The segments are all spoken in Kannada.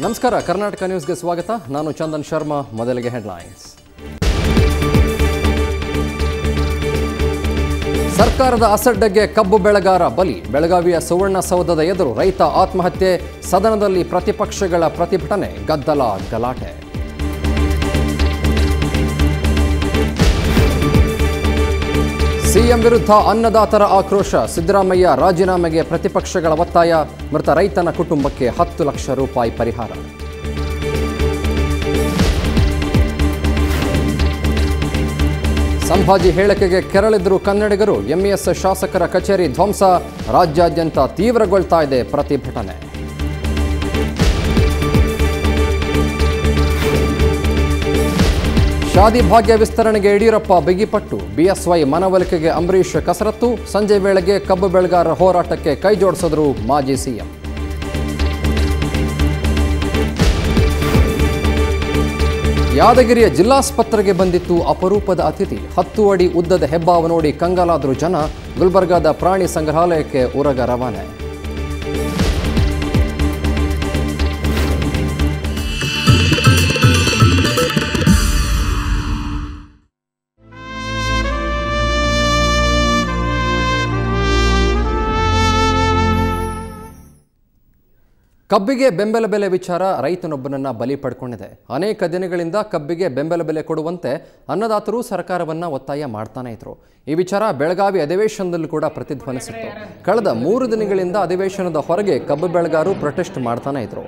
ನಮಸ್ಕಾರ, ಕರ್ನಾಟಕ ನ್ಯೂಸ್ಗೆ ಸ್ವಾಗತ. ನಾನು ಚಂದನ್ ಶರ್ಮಾ. ಮೊದಲಿಗೆ ಹೆಡ್ಲೈನ್ಸ್. ಸರ್ಕಾರದ ಅಸಡ್ಡೆಗೆ ಕಬ್ಬು ಬೆಳೆಗಾರ ಬಲಿ. ಬೆಳಗಾವಿಯ ಸುವರ್ಣಸೌಧದ ಎದುರು ರೈತ ಆತ್ಮಹತ್ಯೆ. ಸದನದಲ್ಲಿ ಪ್ರತಿಪಕ್ಷಗಳ ಪ್ರತಿಭಟನೆ, ಗದ್ದಲ, ಗಲಾಟೆ. ಸಿಎಂ ವಿರುದ್ಧ ಅನ್ನದಾತರ ಆಕ್ರೋಶ. ಸಿದ್ದರಾಮಯ್ಯ ರಾಜೀನಾಮೆಗೆ ಪ್ರತಿಪಕ್ಷಗಳ ಒತ್ತಾಯ. ಮೃತ ರೈತನ ಕುಟುಂಬಕ್ಕೆ 10 ಲಕ್ಷ ರೂಪಾಯಿ ಪರಿಹಾರ. ಸಂಭಾಜಿ ಹೇಳಿಕೆಗೆ ಕೆರಳಿದ್ರು ಕನ್ನಡಿಗರು. ಎಂಇಎಸ್ ಶಾಸಕರ ಕಚೇರಿ ಧ್ವಂಸ. ರಾಜ್ಯಾದ್ಯಂತ ತೀವ್ರಗೊಳ್ತಾ ಇದೆ ಪ್ರತಿಭಟನೆ. ಶಾದಿ ಭಾಗ್ಯ ವಿಸ್ತರಣೆಗೆ ಯಡಿಯೂರಪ್ಪ ಬಿಗಿಪಟ್ಟು. ಬಿಎಸ್ವೈ ಮನವೊಲಿಕೆಗೆ ಅಂಬರೀಷ್ ಕಸರತ್ತು. ಸಂಜೆ ವೇಳೆಗೆ ಕಬ್ಬು ಬೆಳೆಗಾರರ ಹೋರಾಟಕ್ಕೆ ಕೈ ಜೋಡಿಸಿದ್ರು ಮಾಜಿ ಸಿಎಂ. ಯಾದಗಿರಿಯ ಜಿಲ್ಲಾಸ್ಪತ್ರೆಗೆ ಬಂದಿತ್ತು ಅಪರೂಪದ ಅತಿಥಿ. 10 ಅಡಿ ಉದ್ದದ ಹೆಬ್ಬಾವು ನೋಡಿ ಕಂಗಾಲಾದ್ರು ಜನ. ಗುಲ್ಬರ್ಗಾದ ಪ್ರಾಣಿ ಸಂಗ್ರಹಾಲಯಕ್ಕೆ ಉರಗ ರವಾನೆ. ಕಬ್ಬಿಗೆ ಬೆಂಬಲ ಬೆಲೆ ವಿಚಾರ ರೈತನೊಬ್ಬನನ್ನ ಬಲಿ ಪಡ್ಕೊಂಡಿದೆ. ಅನೇಕ ದಿನಗಳಿಂದ ಕಬ್ಬಿಗೆ ಬೆಂಬಲ ಬೆಲೆ ಕೊಡುವಂತೆ ಅನ್ನದಾತರು ಸರ್ಕಾರವನ್ನ ಒತ್ತಾಯ ಮಾಡ್ತಾನೆ ಇದ್ರು. ಈ ವಿಚಾರ ಬೆಳಗಾವಿ ಅಧಿವೇಶನದಲ್ಲೂ ಕೂಡ ಪ್ರತಿಧ್ವನಿಸಿತ್ತು. ಕಳೆದ 3 ದಿನಗಳಿಂದ ಅಧಿವೇಶನದ ಹೊರಗೆ ಕಬ್ಬು ಬೆಳೆಗಾರರು ಪ್ರೊಟೆಸ್ಟ್ ಮಾಡ್ತಾನೆ ಇದ್ರು.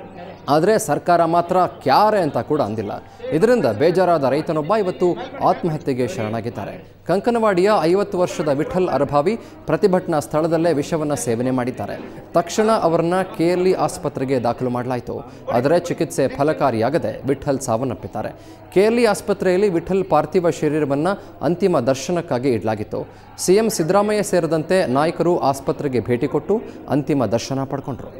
ಆದರೆ ಸರ್ಕಾರ ಮಾತ್ರ ಕ್ಯಾರೆ ಅಂತ ಕೂಡ ಅಂದಿಲ್ಲ. ಇದರಿಂದ ಬೇಜಾರಾದ ರೈತನೊಬ್ಬ ಇವತ್ತು ಆತ್ಮಹತ್ಯೆಗೆ ಶರಣಾಗಿದ್ದಾರೆ. ಕಂಕನವಾಡಿಯ 50 ವರ್ಷದ ವಿಠಲ್ ಅರಭಾವಿ ಪ್ರತಿಭಟನಾ ಸ್ಥಳದಲ್ಲೇ ವಿಷವನ್ನು ಸೇವನೆ ಮಾಡಿದ್ದಾರೆ. ತಕ್ಷಣ ಅವರನ್ನ ಕೆಎಲ್ಇ ಆಸ್ಪತ್ರೆಗೆ ದಾಖಲು ಮಾಡಲಾಯಿತು. ಆದರೆ ಚಿಕಿತ್ಸೆ ಫಲಕಾರಿಯಾಗದೆ ವಿಠಲ್ ಸಾವನ್ನಪ್ಪಿದ್ದಾರೆ. ಕೆಎಲ್ಇ ಆಸ್ಪತ್ರೆಯಲ್ಲಿ ವಿಠಲ್ ಪಾರ್ಥಿವ ಶರೀರವನ್ನು ಅಂತಿಮ ದರ್ಶನಕ್ಕಾಗಿ ಇಡಲಾಗಿತ್ತು. ಸಿಎಂ ಸಿದ್ದರಾಮಯ್ಯ ಸೇರಿದಂತೆ ನಾಯಕರು ಆಸ್ಪತ್ರೆಗೆ ಭೇಟಿ ಕೊಟ್ಟು ಅಂತಿಮ ದರ್ಶನ ಪಡ್ಕೊಂಡ್ರು.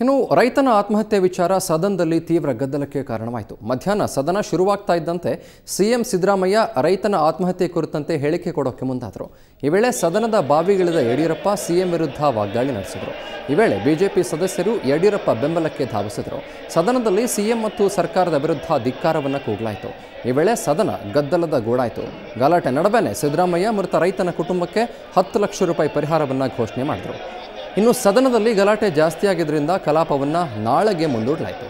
ಇನ್ನು ರೈತನ ಆತ್ಮಹತ್ಯೆ ವಿಚಾರ ಸದನದಲ್ಲಿ ತೀವ್ರ ಗದ್ದಲಕ್ಕೆ ಕಾರಣವಾಯಿತು. ಮಧ್ಯಾಹ್ನ ಸದನ ಶುರುವಾಗ್ತಾ ಇದ್ದಂತೆ ಸಿಎಂ ಸಿದ್ದರಾಮಯ್ಯ ರೈತನ ಆತ್ಮಹತ್ಯೆ ಕುರಿತಂತೆ ಹೇಳಿಕೆ ಕೊಡೋಕೆ ಮುಂದಾದರು. ಈ ವೇಳೆ ಸದನದ ಬಾವಿಗಿಳಿದ ಯಡಿಯೂರಪ್ಪ ಸಿಎಂ ವಿರುದ್ಧ ವಾಗ್ದಾಳಿ ನಡೆಸಿದರು. ಈ ವೇಳೆ ಬಿಜೆಪಿ ಸದಸ್ಯರು ಯಡಿಯೂರಪ್ಪ ಬೆಂಬಲಕ್ಕೆ ಧಾವಿಸಿದರು. ಸದನದಲ್ಲಿ ಸಿಎಂ ಮತ್ತು ಸರ್ಕಾರದ ವಿರುದ್ಧ ಧಿಕ್ಕಾರವನ್ನು ಕೂಗಲಾಯಿತು. ಈ ವೇಳೆ ಸದನ ಗದ್ದಲದ ಗೂಡಾಯಿತು. ಗಲಾಟೆ ನಡುವೆನೇ ಸಿದ್ದರಾಮಯ್ಯ ಮೃತ ರೈತನ ಕುಟುಂಬಕ್ಕೆ 10 ಲಕ್ಷ ರೂಪಾಯಿ ಪರಿಹಾರವನ್ನು ಘೋಷಣೆ ಮಾಡಿದರು. ಇನ್ನು ಸದನದಲ್ಲಿ ಗಲಾಟೆ ಜಾಸ್ತಿಯಾಗಿದ್ದರಿಂದ ಕಲಾಪವನ್ನು ನಾಳೆಗೆ ಮುಂದೂಡಲಾಯಿತು.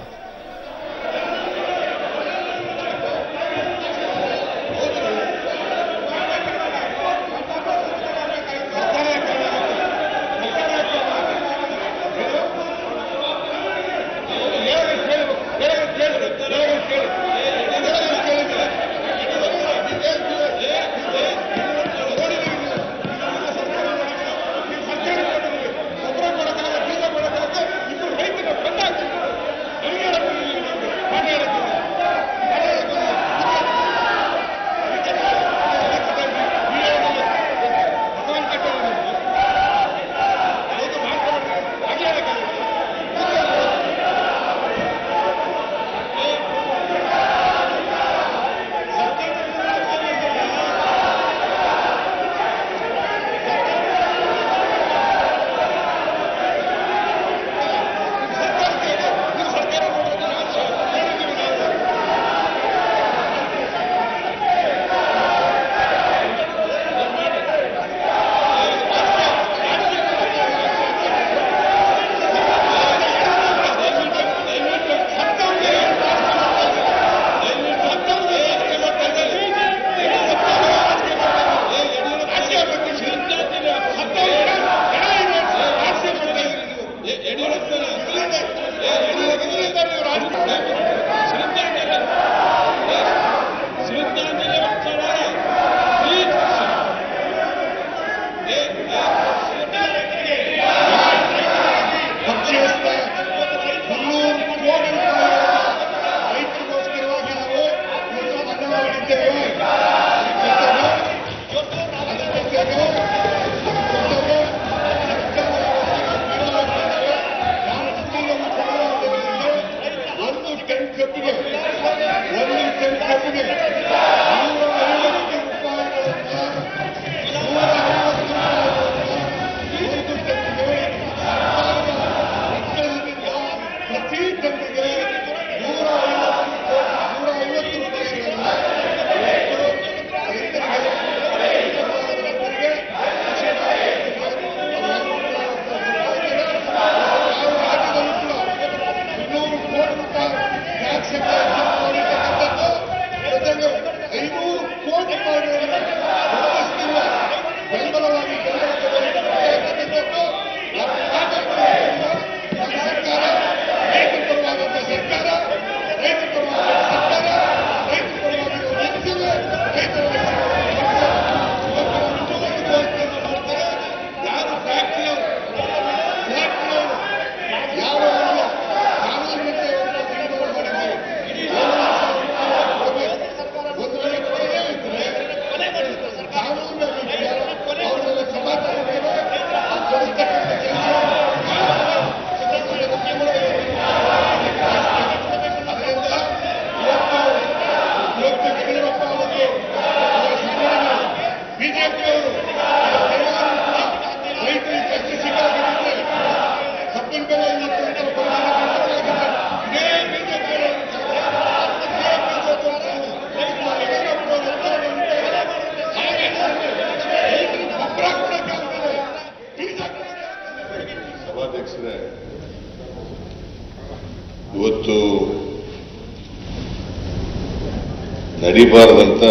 ನಡೀಬಾರದಂತ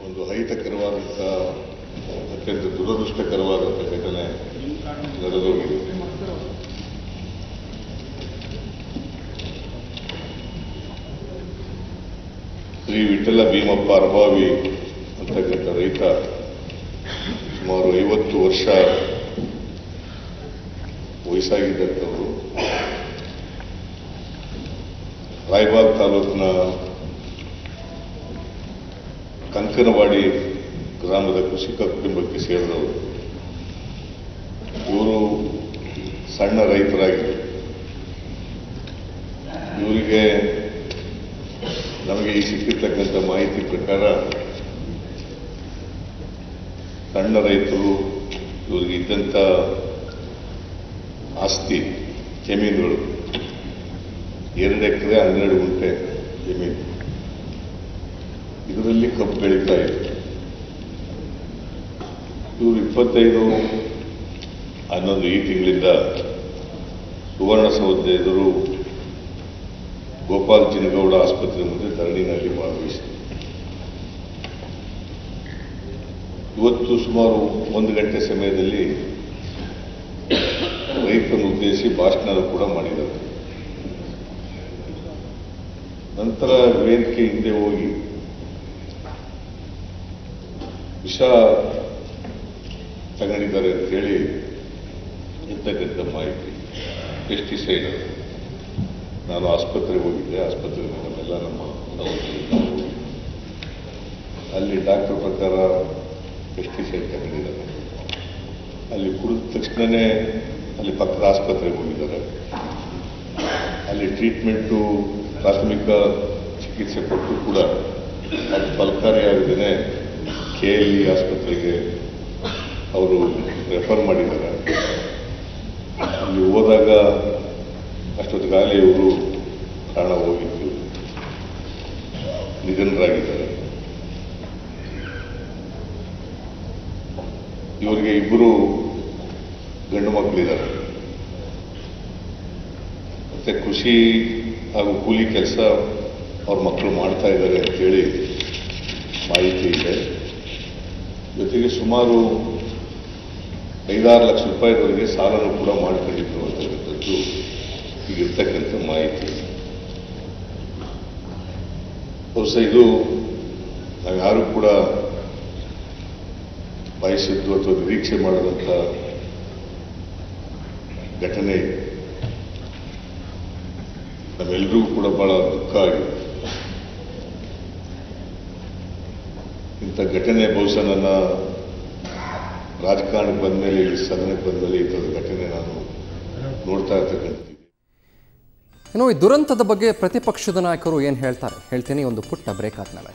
ಒಂದು ಅಹಿತಕರವಾದಂಥ ಅತ್ಯಂತ ದುರದೃಷ್ಟಕರವಾದಂಥ ಘಟನೆ ನಡೆದೋಗಿದೆ. ಶ್ರೀ ವಿಠಲ ಭೀಮಪ್ಪ ಅರ್ಬಾವಿ ಅಂತಕ್ಕಂಥ ರೈತ ಸುಮಾರು 50 ವರ್ಷ ವಯಸ್ಸಾಗಿದ್ದಂಥವರು ರಾಯಬಾಗ್ ತಾಲೂಕಿನ ಕಂಕನವಾಡಿ ಗ್ರಾಮದ ಕೃಷಿಕ ಕುಟುಂಬಕ್ಕೆ ಸೇರಿದವರು. ಇವರು ಸಣ್ಣ ರೈತರಾಗಿದ್ದರು. ಇವರಿಗೆ ನಮಗೆ ಈ ಸಿಕ್ಕಿರ್ತಕ್ಕಂಥ ಮಾಹಿತಿ ಪ್ರಕಾರ ಸಣ್ಣ ರೈತರು ಇವರಿಗೆ ಇದ್ದಂಥ ಆಸ್ತಿ ಜಮೀನುಗಳು 2 ಎಕರೆ 12 ಗುಂಟೆ ಜಮೀನು, ಇದರಲ್ಲಿ ಕಬ್ಬು ಬೆಳೀತಾ ಇದೆ. ಇವರು 25/11 ಈ ತಿಂಗಳಿಂದ ಸುವರ್ಣಸೌಧ ಎದುರು ಗೋಪಾಲ್ ಜಿನಗೌಡ ಆಸ್ಪತ್ರೆ ಮುಂದೆ ಧರಣಿನಲ್ಲಿ ಭಾಗವಹಿಸಿದರು. ಇವತ್ತು ಸುಮಾರು 1 ಗಂಟೆ ಸಮಯದಲ್ಲಿ ರೈತರನ್ನು ಉದ್ದೇಶಿಸಿ ಭಾಷಣ ಕೂಡ ಮಾಡಿದರು. ನಂತರ ವೇದಿಕೆ ಹಿಂದೆ ಹೋಗಿ ವಿಷ ತಗೊಂಡಿದ್ದಾರೆ ಅಂತೇಳಿ ಇರ್ತಕ್ಕಂಥ ಮಾಹಿತಿ, ಪೆಸ್ಟಿಸೈಡ್. ನಾನು ಆಸ್ಪತ್ರೆಗೆ ಹೋಗಿದ್ದೆ. ಆಸ್ಪತ್ರೆಗೆ ನಮ್ಮೆಲ್ಲ ನಮ್ಮ ಅಲ್ಲಿ ಡಾಕ್ಟರ್ ಪ್ರಕಾರ ಪೆಸ್ಟಿಸೈಡ್ ತಗೊಂಡಿದ್ದಾರೆ. ಅಲ್ಲಿ ಕುಡಿದ ತಕ್ಷಣವೇ ಅಲ್ಲಿ ಪಕ್ಕದ ಆಸ್ಪತ್ರೆಗೆ ಹೋಗಿದ್ದಾರೆ. ಅಲ್ಲಿ ಟ್ರೀಟ್ಮೆಂಟು ಪ್ರಾಥಮಿಕ ಚಿಕಿತ್ಸೆ ಕೊಟ್ಟು ಕೂಡ ಅದು ಫಲಕಾರಿಯಾಗದೇ KLE ಆಸ್ಪತ್ರೆಗೆ ಅವರು ರೆಫರ್ ಮಾಡಿದ್ದಾರೆ. ಅಲ್ಲಿ ಹೋದಾಗ ಅಷ್ಟೊತ್ತಿಗಾಗಲೇ ಇವರು ಪ್ರಾಣ ಹೋಗಿದ್ದು ನಿಧನರಾಗಿದ್ದಾರೆ. ಇವರಿಗೆ 2 ಗಂಡು ಮಕ್ಕಳಿದ್ದಾರೆ. ಮತ್ತೆ ಕೃಷಿ ಹಾಗೂ ಕೂಲಿ ಕೆಲಸ ಅವ್ರ ಮಕ್ಕಳು ಮಾಡ್ತಾ ಇದ್ದಾರೆ ಅಂತೇಳಿ ಮಾಹಿತಿ ಇದೆ. ಜೊತೆಗೆ ಸುಮಾರು 5-6 ಲಕ್ಷ ರೂಪಾಯಿವರೆಗೆ ಸಾಲನೂ ಕೂಡ ಮಾಡ್ಕೊಂಡಿದ್ರು ಅಂತಕ್ಕಂಥದ್ದು ಈಗಿರ್ತಕ್ಕಂಥ ಮಾಹಿತಿ. ಬಹುಶಃ ಇದು ನಾವು ಯಾರು ಕೂಡ ಬಯಸಿದ್ದು ಅಥವಾ ನಿರೀಕ್ಷೆ ಮಾಡದಂಥ ಘಟನೆ. ನಮ್ಮೆಲ್ಲರಿಗೂ ಕೂಡ ಬಹಳ ದುಃಖ ಆಗಿದೆ. ಇಂಥ ಘಟನೆ ಬಹುಶಃ ನನ್ನ ರಾಜಕಾರಣಕ್ಕೆ ಬಂದ ಮೇಲೆ, ಈ ಸದನಕ್ಕೆ ಬಂದ ಮೇಲೆ ಈ ಥರದ ಘಟನೆ ನಾನು ನೋಡ್ತಾ ಇರ್ತಕ್ಕಂಥದ್ದು. ಇನ್ನು ಈ ದುರಂತದ ಬಗ್ಗೆ ಪ್ರತಿಪಕ್ಷದ ನಾಯಕರು ಏನು ಹೇಳ್ತಾರೆ ಹೇಳ್ತೀನಿ, ಒಂದು ಪುಟ್ಟ ಬ್ರೇಕ್ ಆದ್ಮೇಲೆ.